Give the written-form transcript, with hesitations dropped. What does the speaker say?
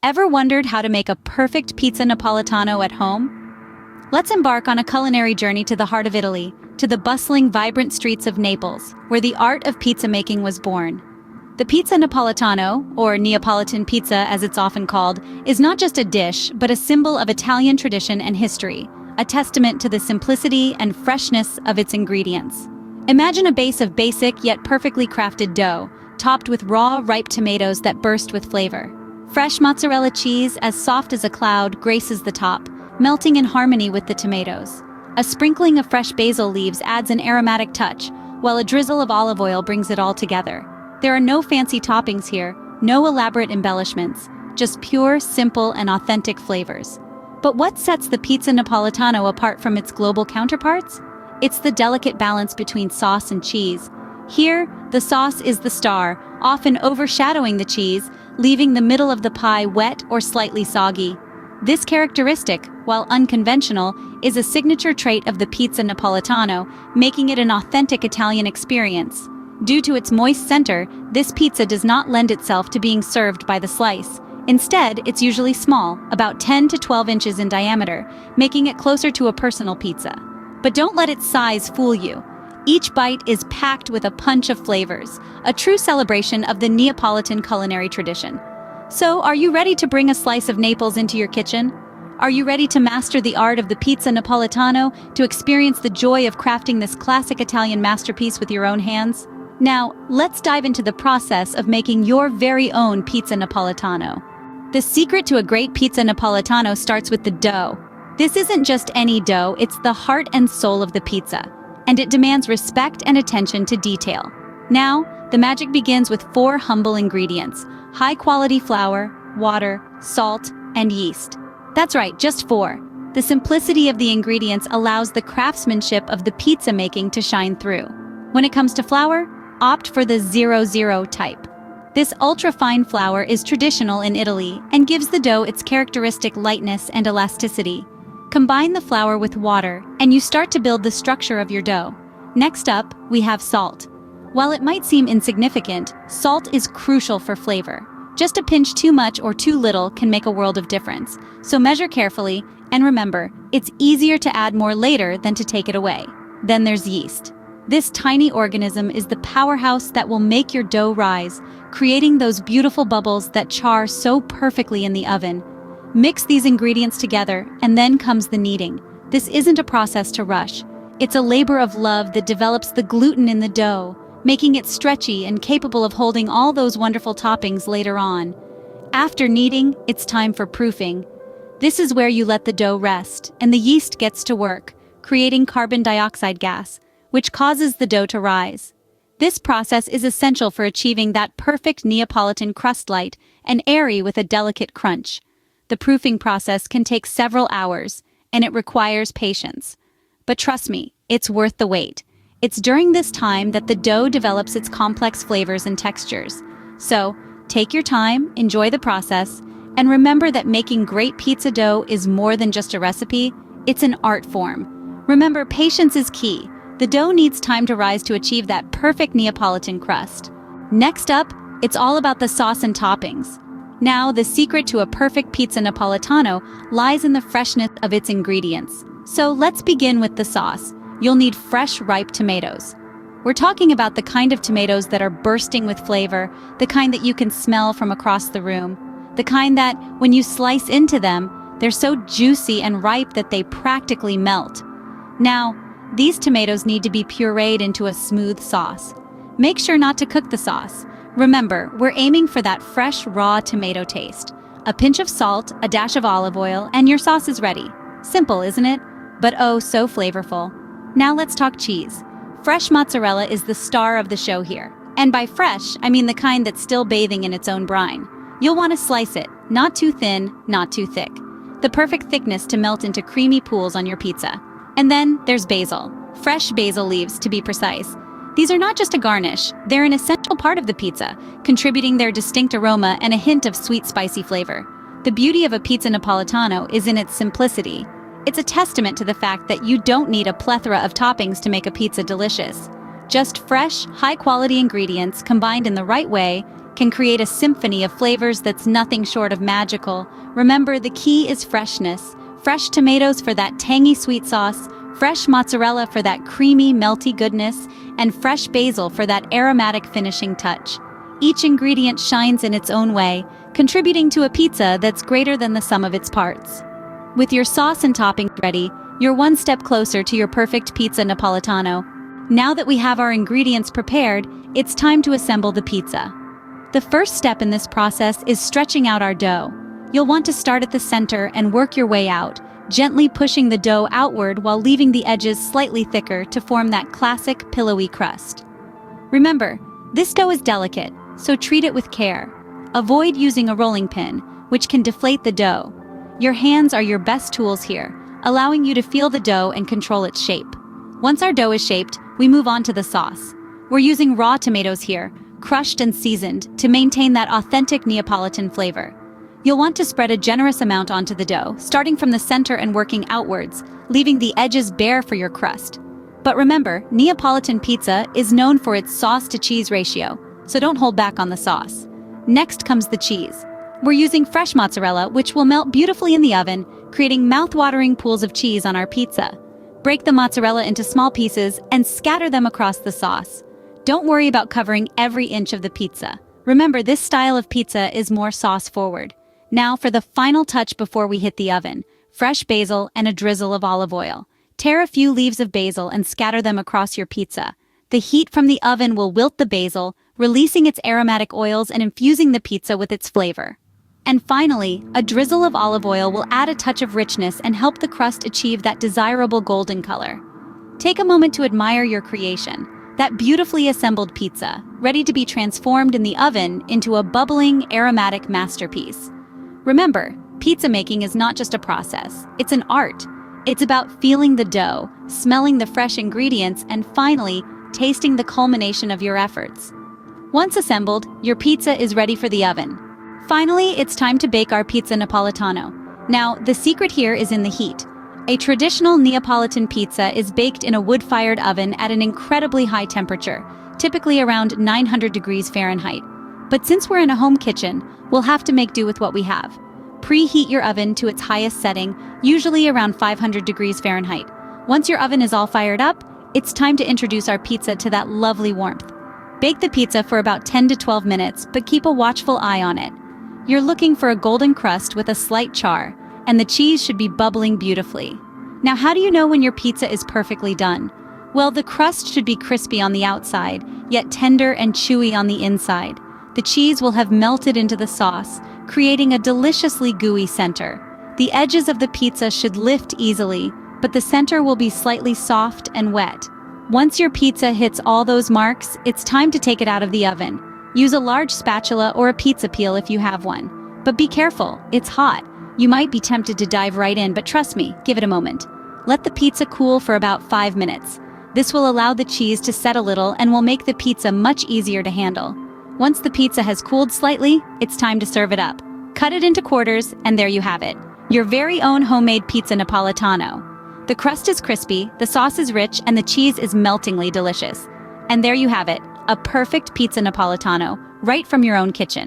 Ever wondered how to make a perfect pizza Napolitano at home? Let's embark on a culinary journey to the heart of Italy, to the bustling, vibrant streets of Naples, where the art of pizza making was born. The pizza Napolitano, or Neapolitan pizza as it's often called, is not just a dish, but a symbol of Italian tradition and history, a testament to the simplicity and freshness of its ingredients. Imagine a base of basic yet perfectly crafted dough, topped with raw, ripe tomatoes that burst with flavor. Fresh mozzarella cheese, as soft as a cloud, graces the top, melting in harmony with the tomatoes. A sprinkling of fresh basil leaves adds an aromatic touch, while a drizzle of olive oil brings it all together. There are no fancy toppings here, no elaborate embellishments, just pure, simple, and authentic flavors. But what sets the pizza Napolitano apart from its global counterparts? It's the delicate balance between sauce and cheese. Here, the sauce is the star, often overshadowing the cheese, leaving the middle of the pie wet or slightly soggy. This characteristic, while unconventional, is a signature trait of the pizza Napolitano, making it an authentic Italian experience. Due to its moist center, this pizza does not lend itself to being served by the slice. Instead, it's usually small, about 10 to 12 inches in diameter, making it closer to a personal pizza. But don't let its size fool you. Each bite is packed with a punch of flavors, a true celebration of the Neapolitan culinary tradition. So, are you ready to bring a slice of Naples into your kitchen? Are you ready to master the art of the pizza Napolitano, to experience the joy of crafting this classic Italian masterpiece with your own hands? Now, let's dive into the process of making your very own pizza Napolitano. The secret to a great pizza Napolitano starts with the dough. This isn't just any dough, it's the heart and soul of the pizza, and it demands respect and attention to detail. Now, the magic begins with 4 humble ingredients: high-quality flour, water, salt, and yeast. That's right, just 4. The simplicity of the ingredients allows the craftsmanship of the pizza making to shine through. When it comes to flour, opt for the 00 type. This ultra-fine flour is traditional in Italy and gives the dough its characteristic lightness and elasticity. Combine the flour with water, and you start to build the structure of your dough. Next up, we have salt. While it might seem insignificant, salt is crucial for flavor. Just a pinch too much or too little can make a world of difference. So measure carefully, and remember, it's easier to add more later than to take it away. Then there's yeast. This tiny organism is the powerhouse that will make your dough rise, creating those beautiful bubbles that char so perfectly in the oven. Mix these ingredients together, and then comes the kneading. This isn't a process to rush. It's a labor of love that develops the gluten in the dough, making it stretchy and capable of holding all those wonderful toppings later on. After kneading, it's time for proofing. This is where you let the dough rest, and the yeast gets to work, creating carbon dioxide gas, which causes the dough to rise. This process is essential for achieving that perfect Neapolitan crust, light and airy with a delicate crunch. The proofing process can take several hours, and it requires patience. But trust me, it's worth the wait. It's during this time that the dough develops its complex flavors and textures. So, take your time, enjoy the process, and remember that making great pizza dough is more than just a recipe, it's an art form. Remember, patience is key. The dough needs time to rise to achieve that perfect Neapolitan crust. Next up, it's all about the sauce and toppings. Now, the secret to a perfect pizza Napolitano lies in the freshness of its ingredients. So let's begin with the sauce. You'll need fresh, ripe tomatoes. We're talking about the kind of tomatoes that are bursting with flavor, the kind that you can smell from across the room, the kind that, when you slice into them, they're so juicy and ripe that they practically melt. Now, these tomatoes need to be pureed into a smooth sauce. Make sure not to cook the sauce. Remember, we're aiming for that fresh, raw tomato taste. A pinch of salt, a dash of olive oil, and your sauce is ready. Simple, isn't it? But oh, so flavorful. Now let's talk cheese. Fresh mozzarella is the star of the show here. And by fresh, I mean the kind that's still bathing in its own brine. You'll want to slice it, not too thin, not too thick. The perfect thickness to melt into creamy pools on your pizza. And then there's basil. Fresh basil leaves, to be precise. These are not just a garnish, they're an essential part of the pizza, contributing their distinct aroma and a hint of sweet, spicy flavor. The beauty of a pizza Napolitano is in its simplicity. It's a testament to the fact that you don't need a plethora of toppings to make a pizza delicious. Just fresh, high-quality ingredients combined in the right way, can create a symphony of flavors that's nothing short of magical. Remember, the key is freshness. Fresh tomatoes for that tangy sweet sauce, fresh mozzarella for that creamy, melty goodness, and fresh basil for that aromatic finishing touch. Each ingredient shines in its own way, contributing to a pizza that's greater than the sum of its parts. With your sauce and toppings ready, you're one step closer to your perfect pizza Napolitano. Now that we have our ingredients prepared, it's time to assemble the pizza. The first step in this process is stretching out our dough. You'll want to start at the center and work your way out, gently pushing the dough outward while leaving the edges slightly thicker to form that classic pillowy crust. Remember, this dough is delicate, so treat it with care. Avoid using a rolling pin, which can deflate the dough. Your hands are your best tools here, allowing you to feel the dough and control its shape. Once our dough is shaped, we move on to the sauce. We're using raw tomatoes here, crushed and seasoned, to maintain that authentic Neapolitan flavor. You'll want to spread a generous amount onto the dough, starting from the center and working outwards, leaving the edges bare for your crust. But remember, Neapolitan pizza is known for its sauce-to-cheese ratio, so don't hold back on the sauce. Next comes the cheese. We're using fresh mozzarella, which will melt beautifully in the oven, creating mouth-watering pools of cheese on our pizza. Break the mozzarella into small pieces and scatter them across the sauce. Don't worry about covering every inch of the pizza. Remember, this style of pizza is more sauce-forward. Now for the final touch before we hit the oven, fresh basil and a drizzle of olive oil. Tear a few leaves of basil and scatter them across your pizza. The heat from the oven will wilt the basil, releasing its aromatic oils and infusing the pizza with its flavor. And finally, a drizzle of olive oil will add a touch of richness and help the crust achieve that desirable golden color. Take a moment to admire your creation, that beautifully assembled pizza, ready to be transformed in the oven into a bubbling, aromatic masterpiece. Remember, pizza making is not just a process, it's an art. It's about feeling the dough, smelling the fresh ingredients, and finally, tasting the culmination of your efforts. Once assembled, your pizza is ready for the oven. Finally, it's time to bake our pizza Napolitano. Now, the secret here is in the heat. A traditional Neapolitan pizza is baked in a wood-fired oven at an incredibly high temperature, typically around 900 degrees Fahrenheit. But since we're in a home kitchen, we'll have to make do with what we have. Preheat your oven to its highest setting, usually around 500 degrees Fahrenheit. Once your oven is all fired up, it's time to introduce our pizza to that lovely warmth. Bake the pizza for about 10 to 12 minutes, but keep a watchful eye on it. You're looking for a golden crust with a slight char, and the cheese should be bubbling beautifully. Now, how do you know when your pizza is perfectly done? Well, the crust should be crispy on the outside, yet tender and chewy on the inside. The cheese will have melted into the sauce, creating a deliciously gooey center. The edges of the pizza should lift easily, but the center will be slightly soft and wet. Once your pizza hits all those marks, it's time to take it out of the oven. Use a large spatula or a pizza peel if you have one. But be careful, it's hot. You might be tempted to dive right in, but trust me, give it a moment. Let the pizza cool for about 5 minutes. This will allow the cheese to set a little and will make the pizza much easier to handle. Once the pizza has cooled slightly, it's time to serve it up. Cut it into quarters, and there you have it. Your very own homemade pizza Napolitano. The crust is crispy, the sauce is rich, and the cheese is meltingly delicious. And there you have it, a perfect pizza Napolitano, right from your own kitchen.